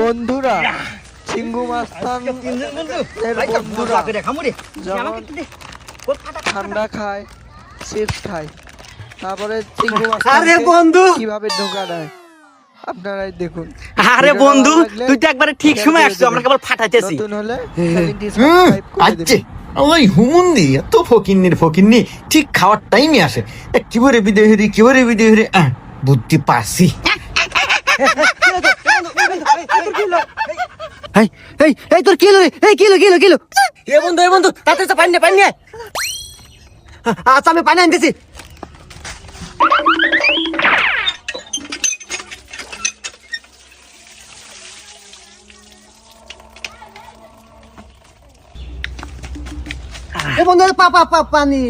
বন্ধুরা চিঙ্গু মাস্তান এর বন্ধুরা ঠান্ডা খায়, চিপস খায়, তারপরে চিঙ্গু মাস্তান বন্ধু কিভাবে ধোকা দেয় আপনারাই দেখুন। আরে বন্ধু তুই তো একবারে ঠিক সময় আসছো, আমরা কেবল ফাটাইতেছি। নতুন হলে চ্যানেলটি সাবস্ক্রাইব করে আচ্ছা দিন। ওই হুমুন্দি এত ফকিন্নি ঠিক খাওয়ার টাইমে আসে। কিভাবে বিদে হরি বুদ্ধি পাসি। এই তোর কিলো কিলো এ বন্ধু তাতে পানি আচ্ছা আমি পানি আনতেছি। এ বন্ধু পানি